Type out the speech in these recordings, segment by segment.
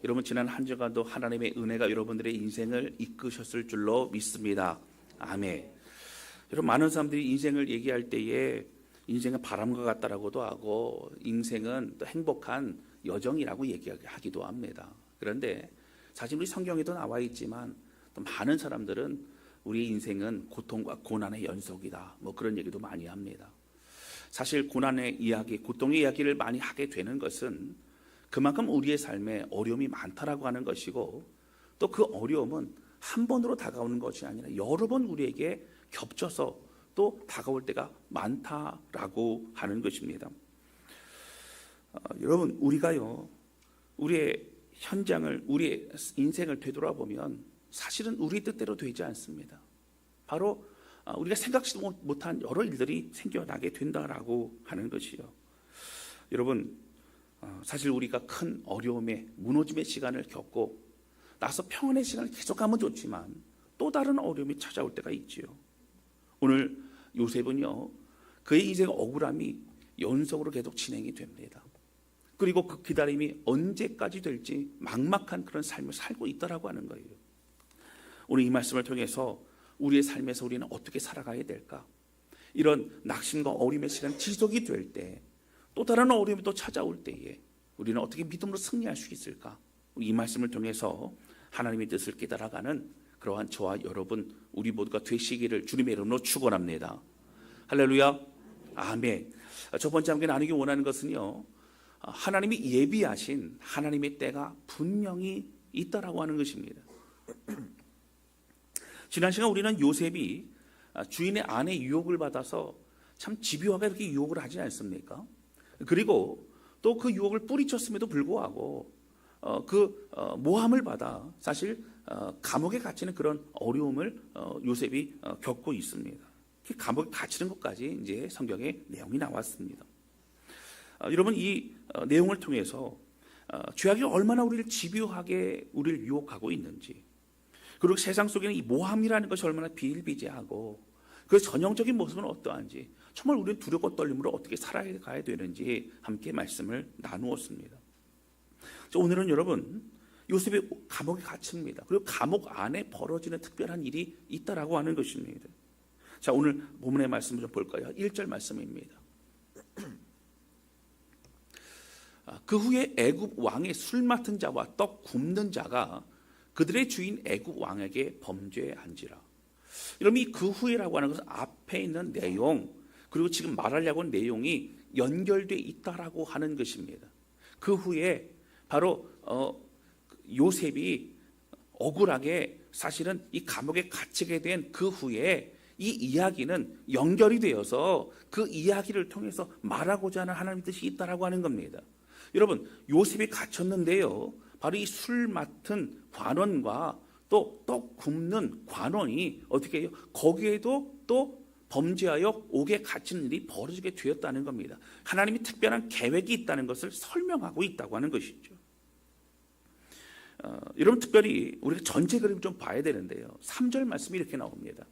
여러분 지난 한 주간도 하나님의 은혜가 여러분들의 인생을 이끄셨을 줄로 믿습니다. 아멘. 여러분 많은 사람들이 인생을 얘기할 때에 인생은 바람과 같다라고도 하고 인생은 또 행복한 여정이라고 얘기하기도 합니다. 그런데 사실 우리 성경에도 나와 있지만 또 많은 사람들은 우리의 인생은 고통과 고난의 연속이다. 뭐 그런 얘기도 많이 합니다. 사실 고난의 이야기, 고통의 이야기를 많이 하게 되는 것은 그만큼 우리의 삶에 어려움이 많다라고 하는 것이고 또 그 어려움은 한 번으로 다가오는 것이 아니라 여러 번 우리에게 겹쳐서 또 다가올 때가 많다라고 하는 것입니다. 여러분 우리가요 우리의 현장을 우리의 인생을 되돌아보면 사실은 우리 뜻대로 되지 않습니다. 바로 우리가 생각지도 못한 여러 일들이 생겨나게 된다라고 하는 것이요. 여러분 사실 우리가 큰 어려움에 무너짐의 시간을 겪고 나서 평안의 시간을 계속하면 좋지만 또 다른 어려움이 찾아올 때가 있지요. 오늘 요셉은요 그의 인생 억울함이 연속으로 계속 진행이 됩니다. 그리고 그 기다림이 언제까지 될지 막막한 그런 삶을 살고 있다라고 하는 거예요. 오늘 이 말씀을 통해서 우리의 삶에서 우리는 어떻게 살아가야 될까? 이런 낙심과 어려움의 시간 지속이 될 때 또 다른 어려움이 또 찾아올 때에 우리는 어떻게 믿음으로 승리할 수 있을까? 이 말씀을 통해서 하나님의 뜻을 깨달아가는 그러한 저와 여러분 우리 모두가 되시기를 주님의 이름으로 축원합니다. 할렐루야. 아멘. 첫 번째 함께 나누기 원하는 것은요. 하나님이 예비하신 하나님의 때가 분명히 있다라고 하는 것입니다. 지난 시간 우리는 요셉이 주인의 아내 유혹을 받아서 참 집요하게 이렇게 유혹을 하지 않습니까? 그리고 또 그 유혹을 뿌리쳤음에도 불구하고 모함을 받아 사실 감옥에 갇히는 그런 어려움을 요셉이 겪고 있습니다. 감옥에 갇히는 것까지 이제 성경에 내용이 나왔습니다. 여러분 이 내용을 통해서 죄악이 얼마나 우리를 집요하게 우리를 유혹하고 있는지, 그리고 세상 속에는 이 모함이라는 것이 얼마나 비일비재하고 그 전형적인 모습은 어떠한지, 정말 우리는 두렵고 떨림으로 어떻게 살아가야 되는지 함께 말씀을 나누었습니다. 오늘은 여러분 요셉이 감옥에 갇힙니다. 그리고 감옥 안에 벌어지는 특별한 일이 있다라고 하는 것입니다. 자, 오늘 본문의 말씀을 좀 볼까요? 1절 말씀입니다. 그 후에 애굽 왕의 술 맡은 자와 떡 굽는 자가 그들의 주인 애굽 왕에게 범죄한지라. 여러분 이 그 후에라고 하는 것은 앞에 있는 내용 그리고 지금 말하려고 하는 내용이 연결되어 있다라고 하는 것입니다. 그 후에 바로 요셉이 억울하게 사실은 이 감옥에 갇히게 된 그 후에 이 이야기는 연결이 되어서 그 이야기를 통해서 말하고자 하는 하나님의 뜻이 있다라고 하는 겁니다. 여러분 요셉이 갇혔는데요. 바로 이 술 맡은 관원과 또 떡 굽는 관원이 어떻게 해요? 거기에도 또 범죄하여 옥에 갇힌 일이 벌어지게 되었다는 겁니다. 하나님이 특별한 계획이 있다는 것을 설명하고 있다고 하는 것이죠. 여러분 특별히 우리가 전체 그림을 좀 봐야 되는데요. 3절 말씀이 이렇게 나옵니다.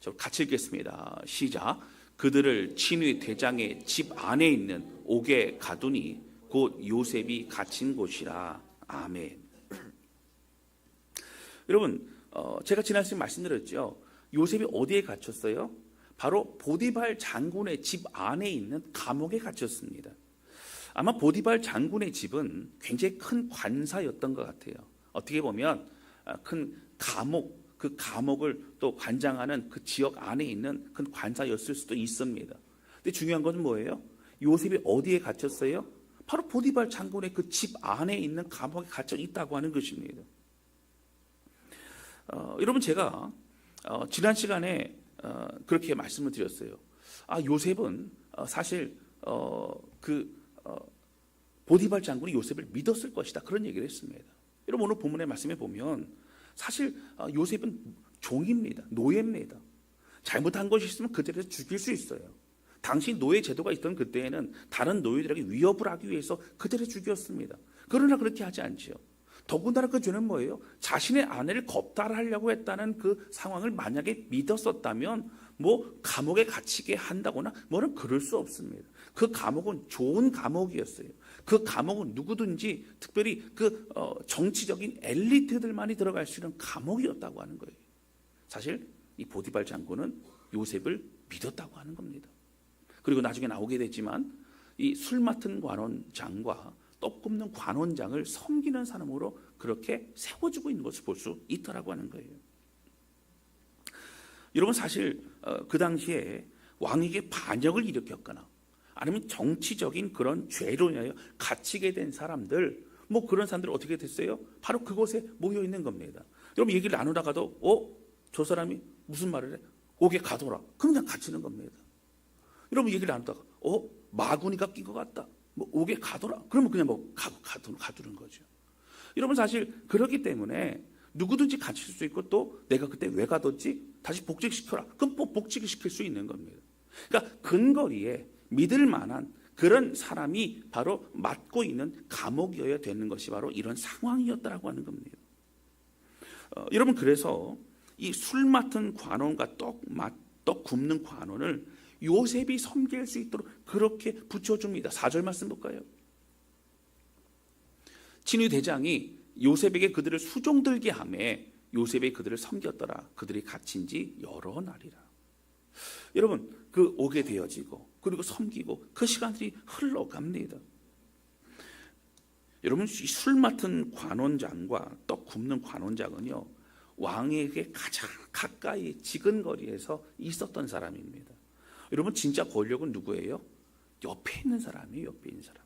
저 같이 읽겠습니다. 시작. 그들을 친위 대장의 집 안에 있는 옥에 가두니 곧 요셉이 갇힌 곳이라. 아멘. 여러분 제가 지난 시간에 말씀드렸죠. 요셉이 어디에 갇혔어요? 바로 보디발 장군의 집 안에 있는 감옥에 갇혔습니다. 아마 보디발 장군의 집은 굉장히 큰 관사였던 것 같아요. 어떻게 보면 큰 감옥, 그 감옥을 또 관장하는 그 지역 안에 있는 큰 관사였을 수도 있습니다. 근데 중요한 것은 뭐예요? 요셉이 어디에 갇혔어요? 바로 보디발 장군의 그 집 안에 있는 감옥에 갇혀 있다고 하는 것입니다. 여러분 제가 지난 시간에 그렇게 말씀을 드렸어요. 요셉은 사실 보디발 장군이 요셉을 믿었을 것이다 그런 얘기를 했습니다. 여러분 오늘 본문의 말씀에 보면 사실 요셉은 종입니다. 노예입니다. 잘못한 것이 있으면 그들에서 죽일 수 있어요. 당시 노예 제도가 있던 그때에는 다른 노예들에게 위협을 하기 위해서 그들을 죽였습니다. 그러나 그렇게 하지 않지요. 더군다나 그 죄는 뭐예요? 자신의 아내를 겁탈하려고 했다는 그 상황을 만약에 믿었었다면 뭐 감옥에 갇히게 한다거나 뭐는 그럴 수 없습니다. 그 감옥은 좋은 감옥이었어요. 그 감옥은 누구든지 특별히 그 정치적인 엘리트들만이 들어갈 수 있는 감옥이었다고 하는 거예요. 사실 이 보디발 장군은 요셉을 믿었다고 하는 겁니다. 그리고 나중에 나오게 됐지만 이 술 맡은 관원장과 떡 굽는 관원장을 섬기는 사람으로 그렇게 세워주고 있는 것을 볼 수 있더라고 하는 거예요. 여러분, 사실 그 당시에 왕에게 반역을 일으켰거나 아니면 정치적인 그런 죄로 인하여 갇히게 된 사람들, 뭐 그런 사람들이 어떻게 됐어요? 바로 그곳에 모여 있는 겁니다. 여러분, 얘기를 나누다가도 저 사람이 무슨 말을 해? 옥에 가둬라. 그럼 그냥 갇히는 겁니다. 여러분, 얘기를 나누다가 마구니가 낀 것 같다. 뭐 옥에 가둬라. 그러면 그냥 가두는 거죠. 여러분, 사실 그렇기 때문에 누구든지 갇힐 수 있고, 또 내가 그때 왜 가뒀지? 다시 복직시켜라. 그럼 또 복직을 시킬 수 있는 겁니다. 그러니까 근거리에 믿을 만한 그런 사람이 바로 맡고 있는 감옥이어야 되는 것이 바로 이런 상황이었다라고 하는 겁니다. 여러분, 그래서 이 술 맡은 관원과 떡 굽는 관원을 요셉이 섬길 수 있도록 그렇게 붙여줍니다. 4절 말씀 볼까요? 친위 대장이 요셉에게 그들을 수종들게 하매 요셉이 그들을 섬겼더라. 그들이 갇힌 지 여러 날이라. 여러분, 그 오게 되어지고 그리고 섬기고 그 시간들이 흘러갑니다. 여러분, 이 술 맡은 관원장과 떡 굽는 관원장은요, 왕에게 가장 가까이 지근거리에서 있었던 사람입니다. 여러분, 진짜 권력은 누구예요? 옆에 있는 사람이에요. 옆에 있는 사람.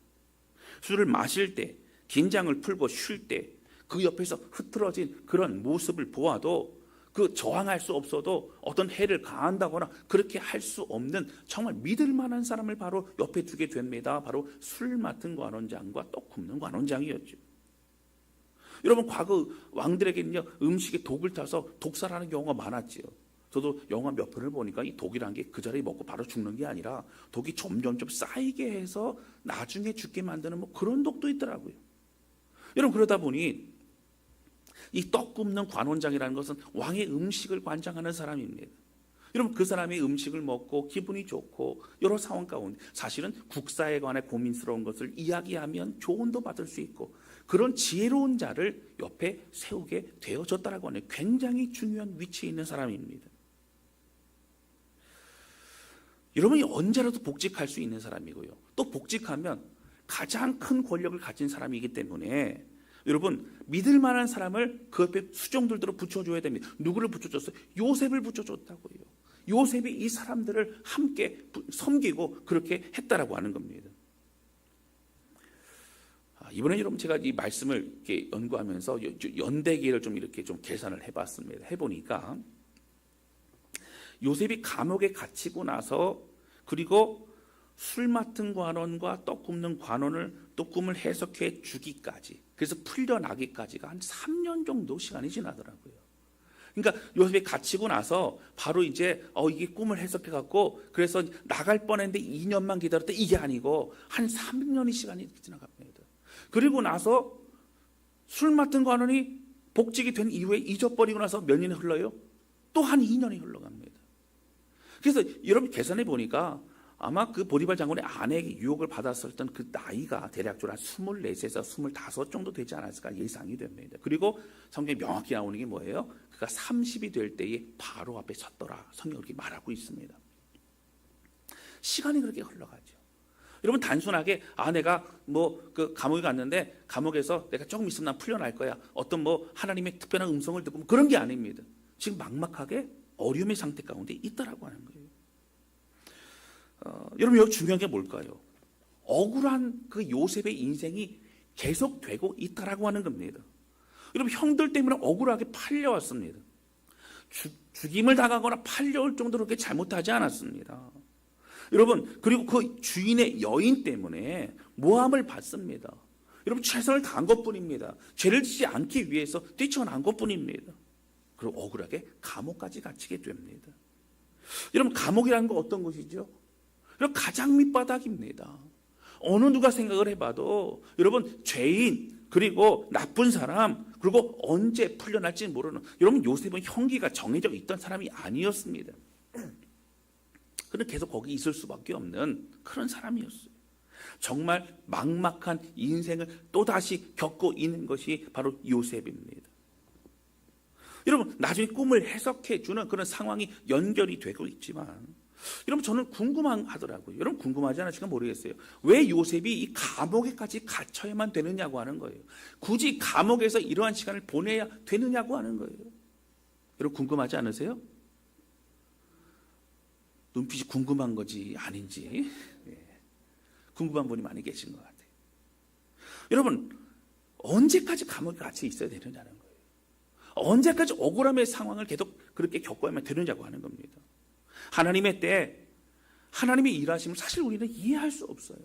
술을 마실 때, 긴장을 풀고 쉴 때 그 옆에서 흐트러진 그런 모습을 보아도 그 저항할 수 없어도 어떤 해를 가한다거나 그렇게 할 수 없는 정말 믿을 만한 사람을 바로 옆에 두게 됩니다. 바로 술 맡은 관원장과 떡 굽는 관원장이었죠. 여러분, 과거 왕들에게는요, 음식에 독을 타서 독살하는 경우가 많았지요. 저도 영화 몇 편을 보니까 이 독이란 게 그 자리에 먹고 바로 죽는 게 아니라 독이 점점점 쌓이게 해서 나중에 죽게 만드는 뭐 그런 독도 있더라고요. 여러분, 그러다 보니 이 떡 굽는 관원장이라는 것은 왕의 음식을 관장하는 사람입니다. 여러분, 그 사람이 음식을 먹고 기분이 좋고 여러 상황 가운데 사실은 국사에 관해 고민스러운 것을 이야기하면 조언도 받을 수 있고 그런 지혜로운 자를 옆에 세우게 되어졌다라고 하는 굉장히 중요한 위치에 있는 사람입니다. 여러분이 언제라도 복직할 수 있는 사람이고요. 또 복직하면 가장 큰 권력을 가진 사람이기 때문에 여러분, 믿을 만한 사람을 그 옆에 수종들대로 붙여줘야 됩니다. 누구를 붙여줬어요? 요셉을 붙여줬다고요. 요셉이 이 사람들을 함께 섬기고 그렇게 했다라고 하는 겁니다. 이번에 여러분, 제가 이 말씀을 이렇게 연구하면서 연대기를 좀 이렇게 좀 계산을 해봤습니다. 해보니까 요셉이 감옥에 갇히고 나서 그리고 술 맡은 관원과 떡 굽는 관원을 또 꿈을 해석해 주기까지, 그래서 풀려나기까지가 한 3년 정도 시간이 지나더라고요. 그러니까 요셉이 갇히고 나서 바로 이제 이게 꿈을 해석해 갖고 그래서 나갈 뻔했는데 2년만 기다렸다, 이게 아니고 한 3년의 시간이 지나갑니다. 그리고 나서 술 맡은 관원이 복직이 된 이후에 잊어버리고 나서 몇 년이 흘러요? 또 한 2년이 흘러갑니다. 그래서 여러분 계산해 보니까 아마 그 보디발 장군의 아내에게 유혹을 받았었던 그 나이가 대략적으로 한 24세에서 25 정도 되지 않았을까 예상이 됩니다. 그리고 성경에 명확히 나오는 게 뭐예요? 그가 30이 될 때에 바로 앞에 섰더라. 성경이 그렇게 말하고 있습니다. 시간이 그렇게 흘러가죠. 여러분, 단순하게 내가 뭐 그 감옥에 갔는데 감옥에서 내가 조금 있으면 난 풀려날 거야. 어떤 뭐 하나님의 특별한 음성을 듣고 뭐 그런 게 아닙니다. 지금 막막하게 어려움의 상태 가운데 있다라고 하는 거예요. 여러분, 여기 중요한 게 뭘까요? 억울한 그 요셉의 인생이 계속되고 있다라고 하는 겁니다. 여러분, 형들 때문에 억울하게 팔려왔습니다. 죽임을 당하거나 팔려올 정도로 그렇게 잘못하지 않았습니다. 여러분, 그리고 그 주인의 여인 때문에 모함을 받습니다. 여러분, 최선을 다한 것뿐입니다. 죄를 짓지 않기 위해서 뛰쳐난 것뿐입니다. 그리고 억울하게 감옥까지 갇히게 됩니다. 여러분, 감옥이라는 건 어떤 것이죠? 여러분, 가장 밑바닥입니다. 어느 누가 생각을 해봐도 여러분, 죄인 그리고 나쁜 사람 그리고 언제 풀려날지 모르는, 여러분, 요셉은 형기가 정해져 있던 사람이 아니었습니다. 그는 계속 거기 있을 수밖에 없는 그런 사람이었어요. 정말 막막한 인생을 또다시 겪고 있는 것이 바로 요셉입니다. 여러분, 나중에 꿈을 해석해 주는 그런 상황이 연결이 되고 있지만, 여러분, 저는 궁금하더라고요. 여러분, 궁금하지 않으실까 모르겠어요. 왜 요셉이 이 감옥에까지 갇혀야만 되느냐고 하는 거예요. 굳이 감옥에서 이러한 시간을 보내야 되느냐고 하는 거예요. 여러분, 궁금하지 않으세요? 눈빛이 궁금한 거지 아닌지 궁금한 분이 많이 계신 것 같아요. 여러분, 언제까지 감옥에 갇혀 있어야 되느냐는 거예요. 언제까지 억울함의 상황을 계속 그렇게 겪어야만 되느냐고 하는 겁니다. 하나님의 때 하나님의 일하심을 사실 우리는 이해할 수 없어요.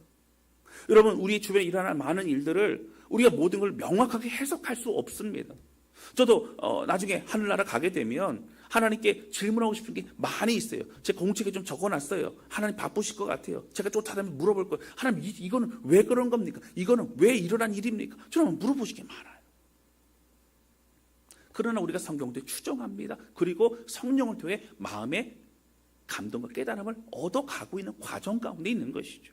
여러분, 우리 주변에 일어나는 많은 일들을 우리가 모든 걸 명확하게 해석할 수 없습니다. 저도 나중에 하늘나라 가게 되면 하나님께 질문하고 싶은 게 많이 있어요. 제 공책에 좀 적어놨어요. 하나님 바쁘실 것 같아요. 제가 쫓아다니면 물어볼 거예요. 하나님, 이거는 왜 그런 겁니까? 이거는 왜 일어난 일입니까? 저는 물어보실 게 많아요. 그러나 우리가 성경도 추정합니다. 그리고 성령을 통해 마음의 감동과 깨달음을 얻어가고 있는 과정 가운데 있는 것이죠.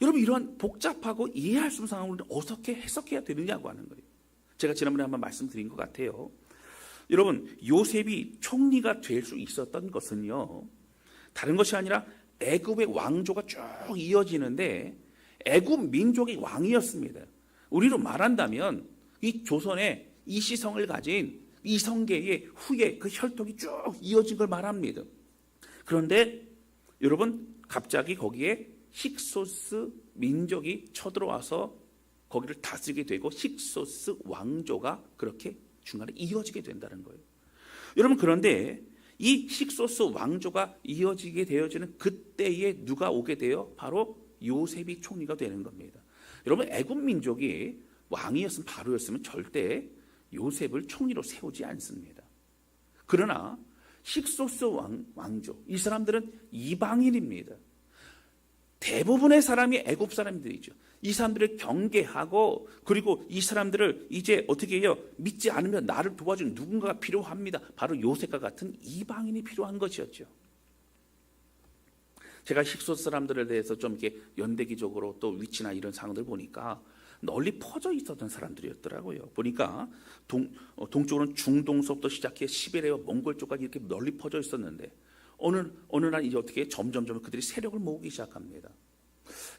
여러분, 이러한 복잡하고 이해할 수 없는 상황을 어떻게 해석해야 되느냐고 하는 거예요. 제가 지난번에 한번 말씀드린 것 같아요. 여러분, 요셉이 총리가 될 수 있었던 것은요, 다른 것이 아니라 애굽의 왕조가 쭉 이어지는데 애굽 민족의 왕이었습니다. 우리로 말한다면 이 조선의 이시성을 가진 이성계의 후예 그 혈통이 쭉 이어진 걸 말합니다. 그런데 여러분, 갑자기 거기에 힉소스 민족이 쳐들어와서 거기를 다스리게 되고 힉소스 왕조가 그렇게 중간에 이어지게 된다는 거예요. 여러분, 그런데 이 힉소스 왕조가 이어지게 되어지는 그때에 누가 오게 돼요? 바로 요셉이 총리가 되는 겁니다. 여러분, 애굽 민족이 왕이었으면 바로였으면 절대 요셉을 총리로 세우지 않습니다. 그러나 힉소스 왕조, 이 사람들은 이방인입니다. 대부분의 사람이 애굽 사람들이죠. 이 사람들을 경계하고, 그리고 이 사람들을 이제 어떻게 해요? 믿지 않으면 나를 도와주는 누군가가 필요합니다. 바로 요셉과 같은 이방인이 필요한 것이었죠. 제가 힉소스 사람들에 대해서 좀 이렇게 연대기적으로 또 위치나 이런 상황들 보니까 널리 퍼져 있었던 사람들이었더라고요. 보니까 동쪽으로는 중동서부터 시작해 시베리아, 몽골 쪽까지 이렇게 널리 퍼져 있었는데 어느 날 이제 어떻게 점점 그들이 세력을 모으기 시작합니다.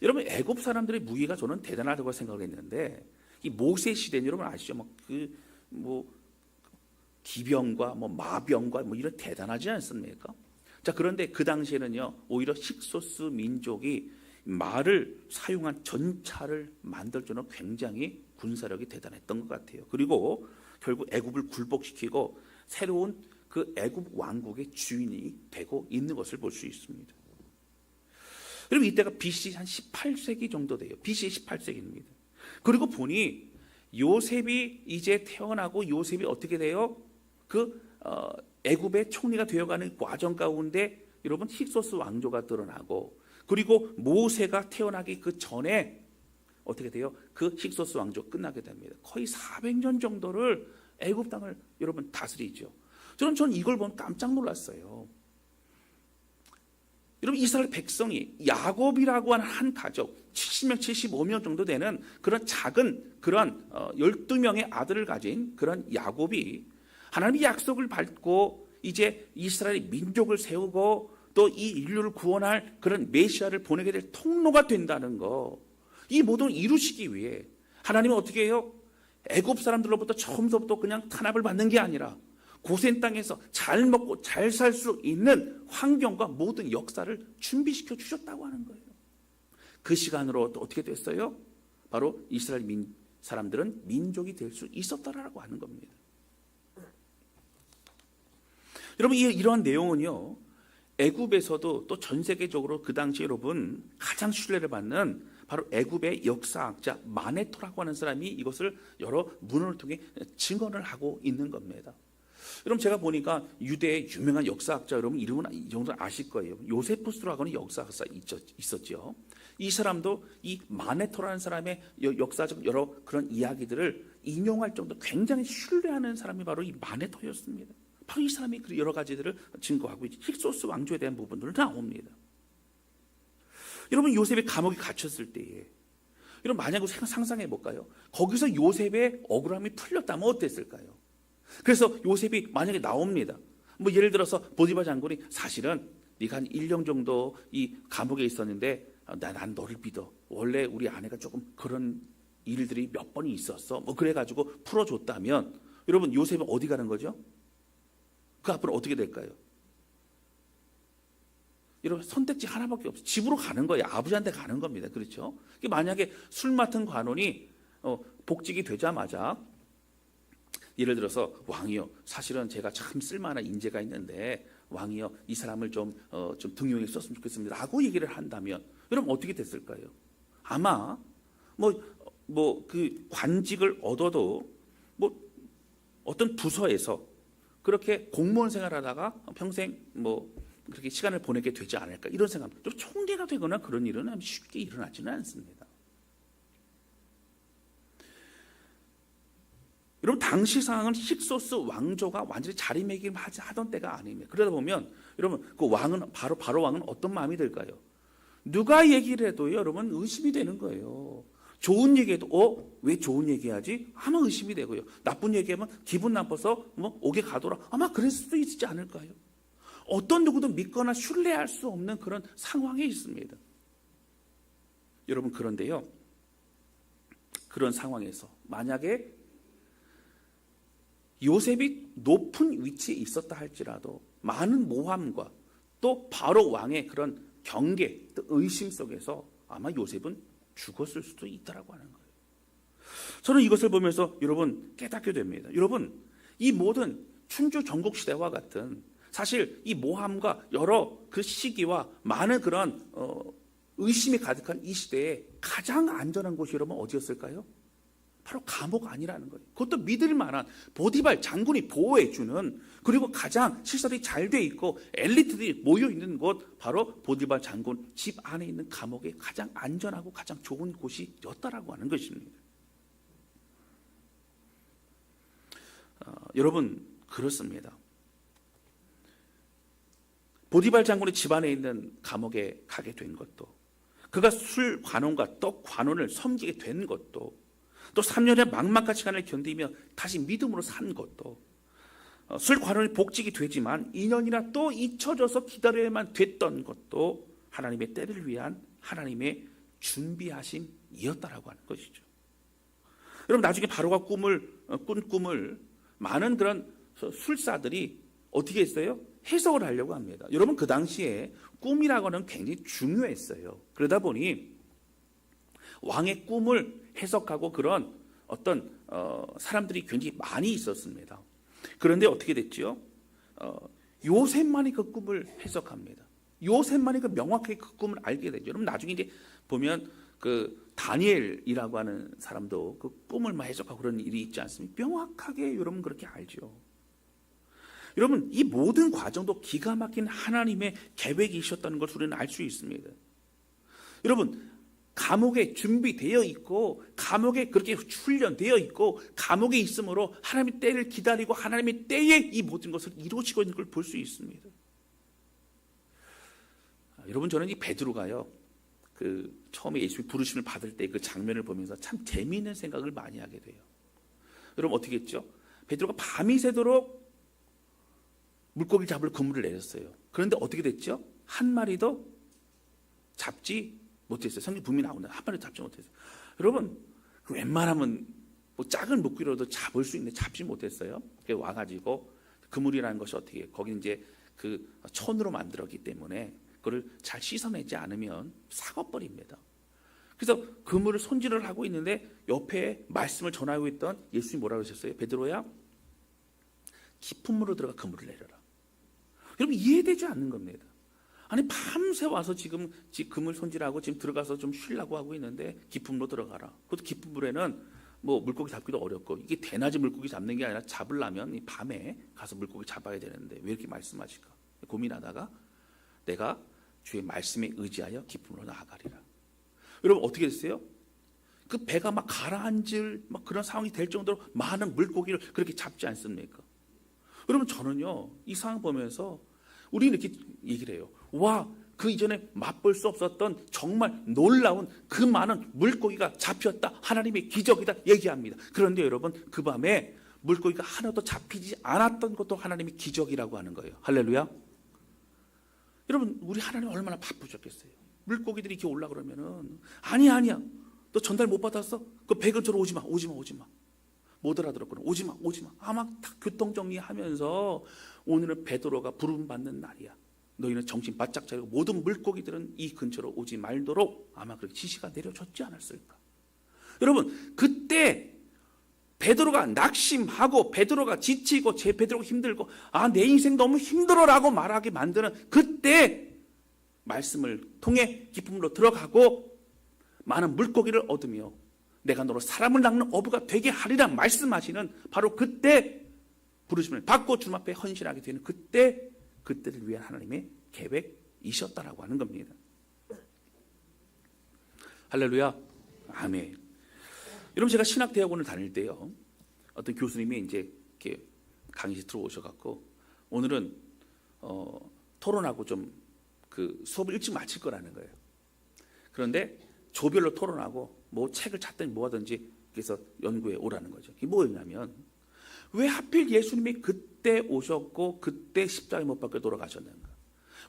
여러분, 애굽 사람들의 무기가 저는 대단하다고 생각을 했는데, 이 모세 시대는 여러분 아시죠? 기병과 마병과 이런 대단하지 않습니까? 자, 그런데 그 당시에는요, 오히려 힉소스 민족이 말을 사용한 전차를 만들 줄은 굉장히 군사력이 대단했던 것 같아요. 그리고 결국 애굽을 굴복시키고 새로운 그 애굽 왕국의 주인이 되고 있는 것을 볼 수 있습니다. 여러분, 이때가 BC 한 18세기 정도 돼요. BC 18세기입니다. 그리고 보니 요셉이 이제 태어나고 요셉이 어떻게 돼요? 애굽의 총리가 되어가는 과정 가운데 여러분, 힉소스 왕조가 드러나고, 그리고 모세가 태어나기 그 전에 어떻게 돼요? 그 힉소스 왕조 끝나게 됩니다. 거의 400년 정도를 애굽 땅을 여러분 다스리죠. 저는 이걸 보면 깜짝 놀랐어요. 여러분, 이스라엘 백성이 야곱이라고 하는 한 가족 70명, 75명 정도 되는 그런 작은 그런 12명의 아들을 가진 그런 야곱이 하나님의 약속을 받고 이제 이스라엘 민족을 세우고 또 이 인류를 구원할 그런 메시아를 보내게 될 통로가 된다는 거, 이 모든 걸 이루시기 위해 하나님은 어떻게 해요? 애굽 사람들로부터 처음부터 그냥 탄압을 받는 게 아니라 고센 땅에서 잘 먹고 잘 살 수 있는 환경과 모든 역사를 준비시켜 주셨다고 하는 거예요. 그 시간으로 또 어떻게 됐어요? 바로 이스라엘 사람들은 민족이 될 수 있었다라고 하는 겁니다. 여러분, 이러한 내용은요, 애굽에서도 또 전 세계적으로 그 당시 여러분 가장 신뢰를 받는 바로 애굽의 역사학자 마네토라고 하는 사람이 이것을 여러 문헌을 통해 증언을 하고 있는 겁니다. 여러분, 제가 보니까 유대의 유명한 역사학자, 여러분 이름은 이 정도 아실 거예요. 요세푸스라고 하는 역사학자 있었죠. 이 사람도 이 마네토라는 사람의 역사적 여러 그런 이야기들을 인용할 정도 굉장히 신뢰하는 사람이 바로 이 마네토였습니다. 바로 이 사람이 여러 가지들을 증거하고 힉소스 왕조에 대한 부분들을 나옵니다. 여러분 요셉이 감옥에 갇혔을 때에 여러분 만약에 상상해 볼까요? 거기서 요셉의 억울함이 풀렸다면 어땠을까요? 그래서 요셉이 만약에 나옵니다. 뭐 예를 들어서 보디발 장군이 사실은 네가 한 1년 정도 이 감옥에 있었는데 난 너를 믿어. 원래 우리 아내가 조금 그런 일들이 몇 번이 있었어. 뭐 그래가지고 풀어줬다면 여러분 요셉은 어디 가는 거죠? 그 앞으로 어떻게 될까요? 여러분 선택지 하나밖에 없어요. 집으로 가는 거예요. 아버지한테 가는 겁니다. 그렇죠? 만약에 술 맡은 관원이 복직이 되자마자 예를 들어서 왕이요, 사실은 제가 참 쓸만한 인재가 있는데 왕이요, 이 사람을 좀 등용해 썼으면 좋겠습니다 라고 얘기를 한다면 여러분 어떻게 됐을까요? 아마 그 관직을 얻어도 뭐 어떤 부서에서 그렇게 공무원 생활하다가 평생 그렇게 시간을 보내게 되지 않을까 이런 생각입니다. 총리가 되거나 그런 일은 쉽게 일어나지는 않습니다. 여러분 당시 상황은 힉소스 왕조가 완전히 자리매김 하던 때가 아닙니다. 그러다 보면 여러분 그 왕은 바로 왕은 어떤 마음이 들까요? 누가 얘기를 해도 여러분 의심이 되는 거예요. 좋은 얘기해도 왜 좋은 얘기하지? 아마 의심이 되고요. 나쁜 얘기하면 기분 나빠서 옥에 가더라. 아마 그럴 수도 있지 않을까요? 어떤 누구도 믿거나 신뢰할 수 없는 그런 상황에 있습니다. 여러분 그런데요. 그런 상황에서 만약에 요셉이 높은 위치에 있었다 할지라도 많은 모함과 또 바로 왕의 그런 경계, 또 의심 속에서 아마 요셉은 죽었을 수도 있다라고 하는 거예요. 저는 이것을 보면서 여러분 깨닫게 됩니다. 여러분 이 모든 춘추 전국 시대와 같은 사실 이 모함과 여러 그 시기와 많은 그런 의심이 가득한 이 시대에 가장 안전한 곳이 여러분 어디였을까요? 바로 감옥 아니라는 거예요. 그것도 믿을 만한 보디발 장군이 보호해주는 그리고 가장 시설이 잘 돼 있고 엘리트들이 모여 있는 곳 바로 보디발 장군 집 안에 있는 감옥이 가장 안전하고 가장 좋은 곳이었다라고 하는 것입니다. 여러분 그렇습니다. 보디발 장군의 집 안에 있는 감옥에 가게 된 것도 그가 술 관원과 떡 관원을 섬기게 된 것도 또 3년의 막막한 시간을 견디며 다시 믿음으로 산 것도 술 관원이 복직이 되지만 2년이나 또 잊혀져서 기다려야만 됐던 것도 하나님의 때를 위한 하나님의 준비하심이었다라고 하는 것이죠. 여러분 나중에 바로가 꾼 꿈을 많은 그런 술사들이 어떻게 했어요? 해석을 하려고 합니다. 여러분 그 당시에 꿈이라고 하는 굉장히 중요했어요. 그러다 보니 왕의 꿈을 해석하고 그런 어떤 사람들이 굉장히 많이 있었습니다. 그런데 어떻게 됐죠? 요셉만이 그 꿈을 해석합니다. 요셉만이 그 명확하게 그 꿈을 알게 되죠. 여러분 나중에 이제 보면 그 다니엘이라고 하는 사람도 그 꿈을 해석하고 그런 일이 있지 않습니까? 명확하게 여러분 그렇게 알죠. 여러분 이 모든 과정도 기가 막힌 하나님의 계획이 있었다는 것을 우리는 알 수 있습니다. 여러분 감옥에 준비되어 있고 감옥에 그렇게 훈련되어 있고 감옥에 있으므로 하나님의 때를 기다리고 하나님의 때에 이 모든 것을 이루어지고 있는 걸 볼 수 있습니다. 여러분 저는 이 베드로가요 그 처음에 예수님이 부르심을 받을 때 그 장면을 보면서 참 재미있는 생각을 많이 하게 돼요. 여러분 어떻게 했죠? 베드로가 밤이 새도록 물고기 잡을 그물을 내렸어요. 그런데 어떻게 됐죠? 한 마리도 잡지 못했어요. 성경 분명히 나오는데 한 마리도 잡지 못했어요. 여러분 웬만하면 작은 물고기로도 잡을 수 있는데 잡지 못했어요. 와가지고 그물이라는 것이 어떻게 거기 이제 그 천으로 만들었기 때문에 그걸 잘 씻어내지 않으면 삭아버립니다. 그래서 그물을 손질을 하고 있는데 옆에 말씀을 전하고 있던 예수님이 뭐라고 하셨어요? 베드로야 깊은 물로 들어가 그물을 내려라. 여러분 이해되지 않는 겁니다. 아니 밤새 와서 지금 그물 손질하고 지금 들어가서 좀 쉬려고 하고 있는데 깊은 물로 들어가라. 그것도 깊은 물에는 물고기 잡기도 어렵고 이게 대낮에 물고기 잡는 게 아니라 잡으려면 이 밤에 가서 물고기 잡아야 되는데 왜 이렇게 말씀하실까 고민하다가 내가 주의 말씀에 의지하여 깊은 물로 나아가리라. 여러분 어떻게 됐어요? 그 배가 막 가라앉을 그런 상황이 될 정도로 많은 물고기를 그렇게 잡지 않습니까? 여러분 저는요 이 상황 보면서 우리는 이렇게 얘기를 해요. 와 그 이전에 맛볼 수 없었던 정말 놀라운 그 많은 물고기가 잡혔다. 하나님의 기적이다 얘기합니다. 그런데 여러분, 그 밤에 물고기가 하나도 잡히지 않았던 것도 하나님의 기적이라고 하는 거예요. 할렐루야. 여러분, 우리 하나님 얼마나 바쁘셨겠어요. 물고기들이 이렇게 올라 그러면은 아니야 너 전달 못 받았어? 그 배 근처로 오지마. 못 알아들었구나. 오지마. 아마 다 교통정리하면서 오늘은 베드로가 부름받는 날이야. 너희는 정신 바짝 차리고 모든 물고기들은 이 근처로 오지 말도록 아마 그렇게 지시가 내려졌지 않았을까. 여러분, 그때 베드로가 낙심하고 베드로가 지치고 베드로가 힘들고 내 인생 너무 힘들어라고 말하게 만드는 그때 말씀을 통해 기쁨으로 들어가고 많은 물고기를 얻으며 내가 너로 사람을 낚는 어부가 되게 하리라 말씀하시는 바로 그때 부르심을 받고 주님 앞에 헌신하게 되는 그때를 위한 하나님의 계획이셨다라고 하는 겁니다. 할렐루야. 아멘. 여러분, 제가 신학대학원을 다닐 때요, 어떤 교수님이 이제 이렇게 강의실 들어오셔갖고 오늘은 토론하고 좀 그 수업을 일찍 마칠 거라는 거예요. 그런데 조별로 토론하고 뭐 책을 찾든지 뭐 하든지 그래서 연구에 오라는 거죠. 이게 뭐였냐면, 왜 하필 예수님이 그때 오셨고 그때 십자가에 못 박혀 돌아가셨는가?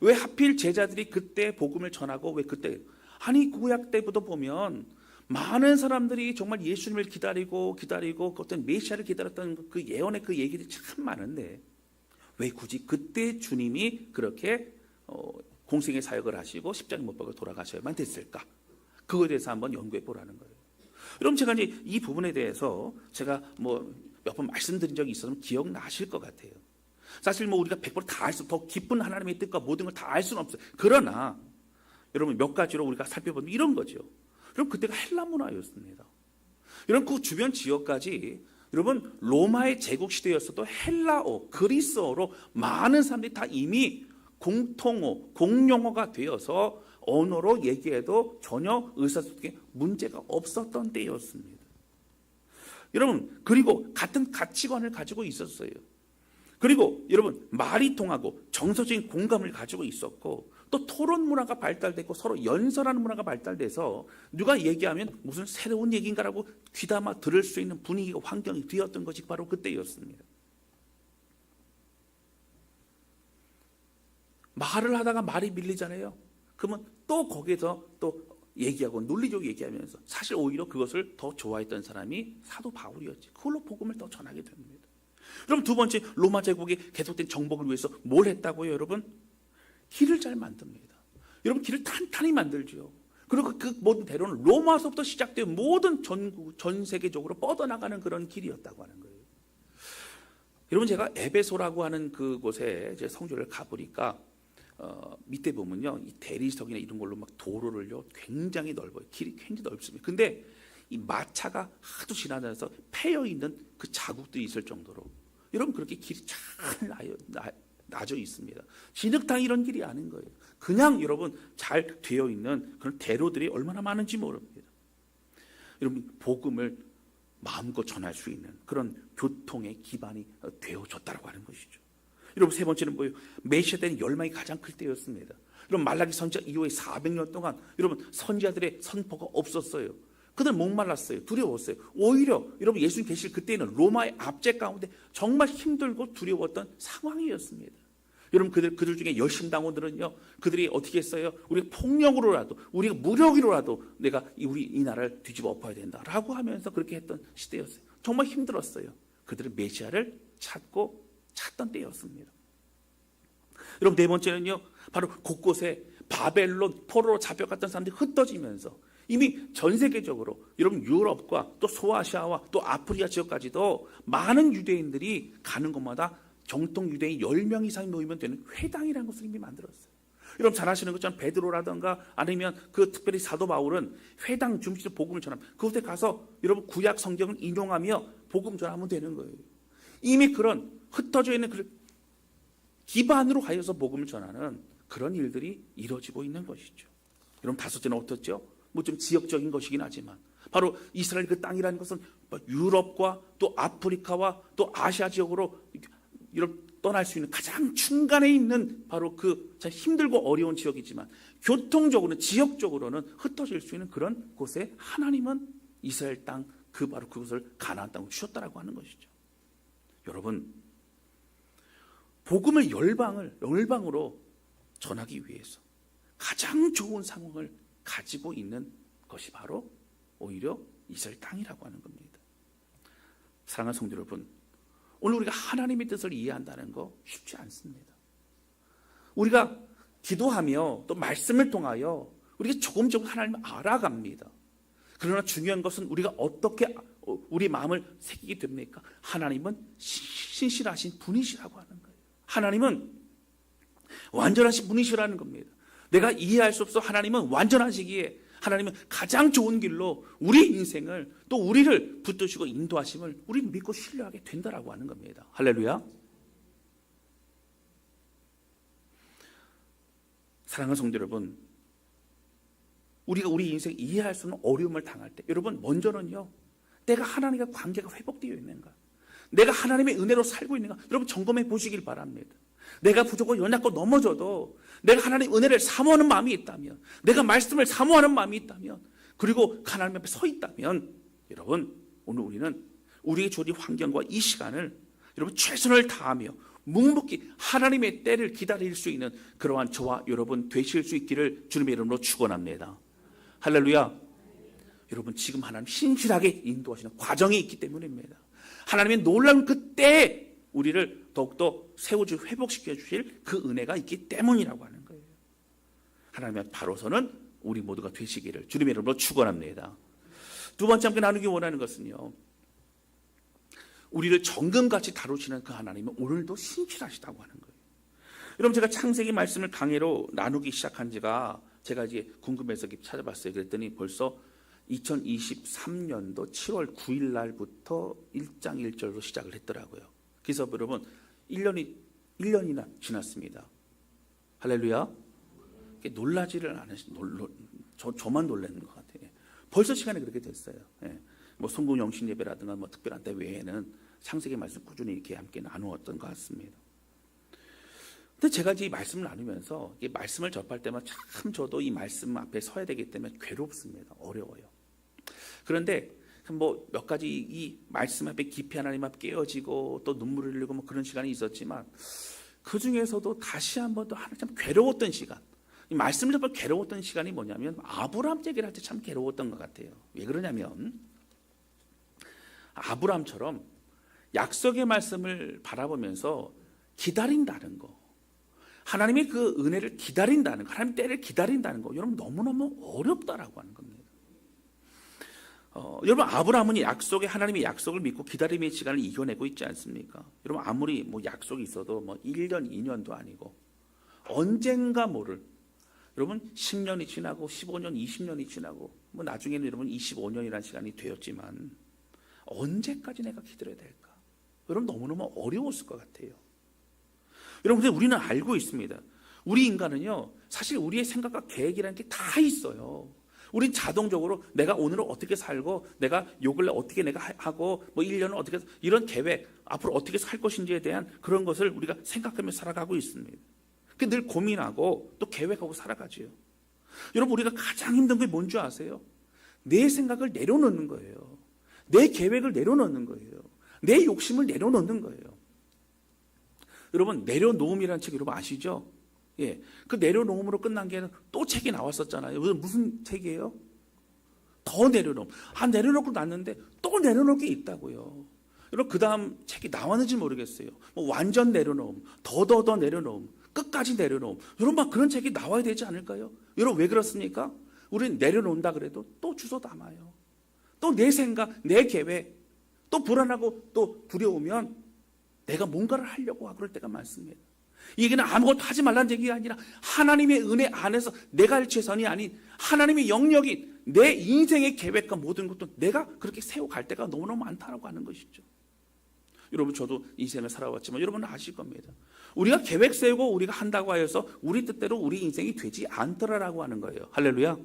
왜 하필 제자들이 그때 복음을 전하고 왜 그때? 아니, 구약 때부터 보면 많은 사람들이 정말 예수님을 기다리고 어떤 메시아를 기다렸던 그 예언의 그 얘기들이 참 많은데 왜 굳이 그때 주님이 그렇게 공생의 사역을 하시고 십자가에 못 박혀 돌아가셔야만 됐을까? 그거에 대해서 한번 연구해 보라는 거예요. 여러분, 제가 이제 이 부분에 대해서 제가 뭐 몇 번 말씀드린 적이 있어서 기억나실 것 같아요. 사실 뭐 우리가 100% 다 알 수, 더 깊은 하나님의 뜻과 모든 걸 다 알 수는 없어요. 그러나 여러분, 몇 가지로 우리가 살펴보면 이런 거죠. 여러분, 그때가 헬라 문화였습니다. 여러분, 그 주변 지역까지 여러분 로마의 제국 시대였어도 헬라어, 그리스어로 많은 사람들이 다 이미 공통어, 공용어가 되어서 언어로 얘기해도 전혀 의사소통에 문제가 없었던 때였습니다. 여러분, 그리고 같은 가치관을 가지고 있었어요. 그리고 여러분, 말이 통하고 정서적인 공감을 가지고 있었고 또 토론 문화가 발달됐고 서로 연설하는 문화가 발달돼서 누가 얘기하면 무슨 새로운 얘기인가라고 귀담아 들을 수 있는 분위기가 환경이 되었던 것이 바로 그때였습니다. 말을 하다가 말이 밀리잖아요. 그러면 또 거기에서 또 얘기하고 논리적으로 얘기하면서 사실 오히려 그것을 더 좋아했던 사람이 사도 바울이었지. 그걸로 복음을 더 전하게 됩니다. 그럼 두 번째, 로마 제국의 계속된 정복을 위해서 뭘 했다고요, 여러분? 길을 잘 만듭니다. 여러분, 길을 탄탄히 만들죠. 그리고 그 모든 대로는 로마서부터 시작된 모든 전 세계적으로 뻗어나가는 그런 길이었다고 하는 거예요. 여러분, 제가 에베소라고 하는 그곳에 이제 성전을 가보니까 밑에 보면요, 이 대리석이나 이런 걸로 막 도로를요 굉장히 넓어요. 길이 굉장히 넓습니다. 근데 이 마차가 하도 지나다녀서 패여 있는 그 자국들이 있을 정도로 여러분 그렇게 길이 잘 나져 있습니다. 진흙탕 이런 길이 아닌 거예요. 그냥 여러분 잘 되어 있는 그런 대로들이 얼마나 많은지 모릅니다. 여러분, 복음을 마음껏 전할 수 있는 그런 교통의 기반이 되어졌다고 하는 것이죠. 여러분, 세 번째는 뭐예요? 메시아 때는 열망이 가장 클 때였습니다. 여러분, 말라기 선지자 이후에 400년 동안 여러분 선지자들의 선포가 없었어요. 그들 목말랐어요. 두려웠어요. 오히려 여러분, 예수님 계실 그때는 로마의 압제 가운데 정말 힘들고 두려웠던 상황이었습니다. 여러분, 그들 중에 열심당원들은요, 그들이 어떻게 했어요? 우리가 폭력으로라도, 우리가 무력으로라도 내가 우리 이 나라를 뒤집어 엎어야 된다라고 하면서 그렇게 했던 시대였어요. 정말 힘들었어요. 그들은 메시아를 찾던 때였습니다. 여러분, 네 번째는요, 바로 곳곳에 바벨론, 포로로 잡혀갔던 사람들이 흩어지면서 이미 전 세계적으로 여러분 유럽과 또 소아시아와 또 아프리카 지역까지도 많은 유대인들이 가는 곳마다 정통 유대인 10명 이상이 모이면 되는 회당이라는 것을 이미 만들었어요. 여러분 잘 아시는 것처럼 베드로라든가 아니면 그 특별히 사도 바울은 회당 중심으로 복음을 전합니다. 그곳에 가서 여러분 구약 성경을 인용하며 복음 전하면 되는 거예요. 이미 그런 흩어져 있는 그 기반으로 하여서 복음을 전하는 그런 일들이 이루어지고 있는 것이죠. 여러분, 다섯째는 어떻죠? 뭐 좀 지역적인 것이긴 하지만 바로 이스라엘 그 땅이라는 것은 유럽과 또 아프리카와 또 아시아 지역으로 이런 떠날 수 있는 가장 중간에 있는 바로 그 참 힘들고 어려운 지역이지만 교통적으로는 지역적으로는 흩어질 수 있는 그런 곳에 하나님은 이스라엘 땅 그 바로 그곳을 가나안 땅으로 주셨다라고 하는 것이죠. 여러분, 복음을 열방으로 전하기 위해서 가장 좋은 상황을 가지고 있는 것이 바로 오히려 이스라엘 땅이라고 하는 겁니다. 사랑하는 성도 여러분, 오늘 우리가 하나님의 뜻을 이해한다는 거 쉽지 않습니다. 우리가 기도하며 또 말씀을 통하여 우리가 조금 하나님을 알아갑니다. 그러나 중요한 것은 우리가 어떻게 우리 마음을 새기게 됩니까? 하나님은 신실하신 분이시라고 하는 거예요. 하나님은 완전하신 분이시라는 겁니다. 내가 이해할 수 없어 하나님은 완전하시기에 하나님은 가장 좋은 길로 우리 인생을 또 우리를 붙드시고 인도하심을 우리 믿고 신뢰하게 된다라고 하는 겁니다. 할렐루야. 사랑하는 성도 여러분, 우리가 우리 인생 이해할 수 없는 어려움을 당할 때 여러분 먼저는요, 내가 하나님과 관계가 회복되어 있는가, 내가 하나님의 은혜로 살고 있는가 여러분 점검해 보시길 바랍니다. 내가 부족하고 연약고 넘어져도 내가 하나님의 은혜를 사모하는 마음이 있다면, 내가 말씀을 사모하는 마음이 있다면, 그리고 하나님 앞에 서 있다면, 여러분 오늘 우리는 우리의 조리 환경과 이 시간을 여러분 최선을 다하며 묵묵히 하나님의 때를 기다릴 수 있는 그러한 저와 여러분 되실 수 있기를 주님의 이름으로 축원합니다. 할렐루야. 여러분 지금 하나님 신실하게 인도하시는 과정이 있기 때문입니다. 하나님의 놀라운 그때에 우리를 더욱더 세워주고 회복시켜 주실 그 은혜가 있기 때문이라고 하는 거예요. 하나님의 바로서는 우리 모두가 되시기를 주님의 이름으로 축원합니다. 두 번째 함께 나누기 원하는 것은요, 우리를 정금같이 다루시는 그 하나님은 오늘도 신실하시다고 하는 거예요. 여러분 제가 창세기 말씀을 강해로 나누기 시작한 지가 제가 이제 궁금해서 찾아봤어요. 그랬더니 벌써 2023년도 7월 9일 날부터 1장 1절로 시작을 했더라고요. 그래서 여러분 1년이나 지났습니다. 할렐루야. 놀라지를 않으신, 저만 놀라는 것 같아요. 벌써 시간이 그렇게 됐어요. 예. 뭐 성공 영신 예배라든가 뭐 특별한 때 외에는 창세기 말씀 꾸준히 이렇게 함께 나누었던 것 같습니다. 근데 제가 이 말씀을 나누면서 이 말씀을 접할 때마다 참 저도 이 말씀 앞에 서야 되기 때문에 괴롭습니다. 어려워요. 그런데 뭐 몇 가지 이 말씀 앞에 깊이 하나님 앞에 깨어지고 또 눈물을 흘리고 뭐 그런 시간이 있었지만, 그 중에서도 다시 한번 또 하나 참 괴로웠던 시간, 이 말씀을 접할 괴로웠던 시간이 뭐냐면 아브라함 얘기를 할 때 참 괴로웠던 것 같아요. 왜 그러냐면 아브라함처럼 약속의 말씀을 바라보면서 기다린다는 거, 하나님의 그 은혜를 기다린다는 거, 하나님의 때를 기다린다는 거, 여러분 너무너무 어렵다라고 하는 겁니다. 여러분 아브라함은 하나님의 약속을 믿고 기다림의 시간을 이겨내고 있지 않습니까? 여러분 아무리 뭐 약속이 있어도 뭐 1년, 2년도 아니고 언젠가 모를, 여러분 10년이 지나고 15년, 20년이 지나고 뭐 나중에는 여러분 25년이라는 시간이 되었지만 언제까지 내가 기다려야 될까? 여러분 너무너무 어려웠을 것 같아요. 여러분 근데 우리는 알고 있습니다. 우리 인간은요 사실 우리의 생각과 계획이라는 게 다 있어요. 우린 자동적으로 내가 오늘은 어떻게 살고, 내가 요 근래 어떻게 내가 하고, 뭐 1년은 어떻게, 이런 계획, 앞으로 어떻게 살 것인지에 대한 그런 것을 우리가 생각하며 살아가고 있습니다. 늘 고민하고 또 계획하고 살아가지요. 여러분 우리가 가장 힘든 게 뭔지 아세요? 내 생각을 내려놓는 거예요. 내 계획을 내려놓는 거예요. 내 욕심을 내려놓는 거예요. 여러분 내려놓음이라는 책 여러분 아시죠? 예, 그 내려놓음으로 끝난 게 또 책이 나왔었잖아요. 무슨 책이에요? 더 내려놓음. 내려놓고 났는데 또 내려놓을 게 있다고요. 여러분 그 다음 책이 나왔는지 모르겠어요. 뭐 완전 내려놓음, 더 내려놓음, 끝까지 내려놓음. 여러분 막 그런 책이 나와야 되지 않을까요? 여러분 왜 그렇습니까? 우리는 내려놓는다 그래도 또 주워 담아요. 또 내 생각, 내 계획, 또 불안하고 또 두려우면 내가 뭔가를 하려고 하고 그럴 때가 많습니다. 이게는 아무것도 하지 말라는 얘기가 아니라 하나님의 은혜 안에서 내가 할 최선이 아닌 하나님의 영역인 내 인생의 계획과 모든 것도 내가 그렇게 세워갈 때가 너무너무 많다라고 하는 것이죠. 여러분 저도 인생을 살아왔지만 여러분은 아실 겁니다. 우리가 계획 세우고 우리가 한다고 하여서 우리 뜻대로 우리 인생이 되지 않더라라고 하는 거예요. 할렐루야.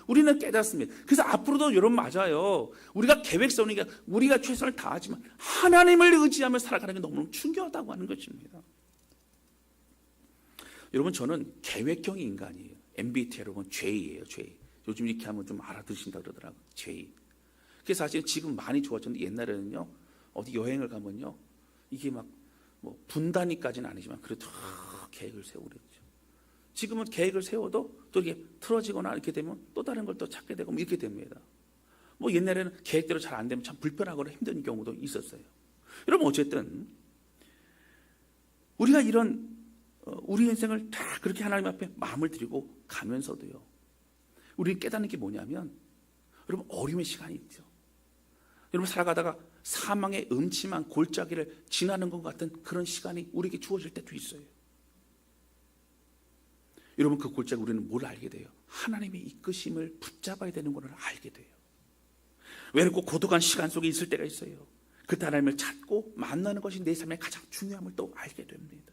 우리는 깨닫습니다. 그래서 앞으로도 여러분 맞아요. 우리가 계획 세우니까 우리가 최선을 다하지만 하나님을 의지하며 살아가는 게 너무너무 중요하다고 하는 것입니다. 여러분 저는 계획형 인간이에요. MBTI 여러분 J예요. J. 요즘 이렇게 하면 좀 알아듣신다 그러더라고요. J. 그래서 사실 지금 많이 좋아졌는데 옛날에는요. 어디 여행을 가면요. 이게 막 뭐 분단위까지는 아니지만 그래도 계획을 세우고 그랬죠. 지금은 계획을 세워도 또 이게 틀어지거나 이렇게 되면 또 다른 걸 또 찾게 되고 이렇게 됩니다. 뭐 옛날에는 계획대로 잘 안 되면 참 불편하거나 힘든 경우도 있었어요. 여러분 어쨌든 우리가 이런 우리 인생을 다 그렇게 하나님 앞에 마음을 드리고 가면서도요. 우리는 깨닫는 게 뭐냐면 여러분 어려움의 시간이 있죠. 여러분 살아가다가 사망의 음침한 골짜기를 지나는 것 같은 그런 시간이 우리에게 주어질 때도 있어요. 여러분 그 골짜기 우리는 뭘 알게 돼요? 하나님의 이끄심을 붙잡아야 되는 것을 알게 돼요. 외롭고 고독한 시간 속에 있을 때가 있어요. 그때 하나님을 찾고 만나는 것이 내 삶의 가장 중요함을 또 알게 됩니다.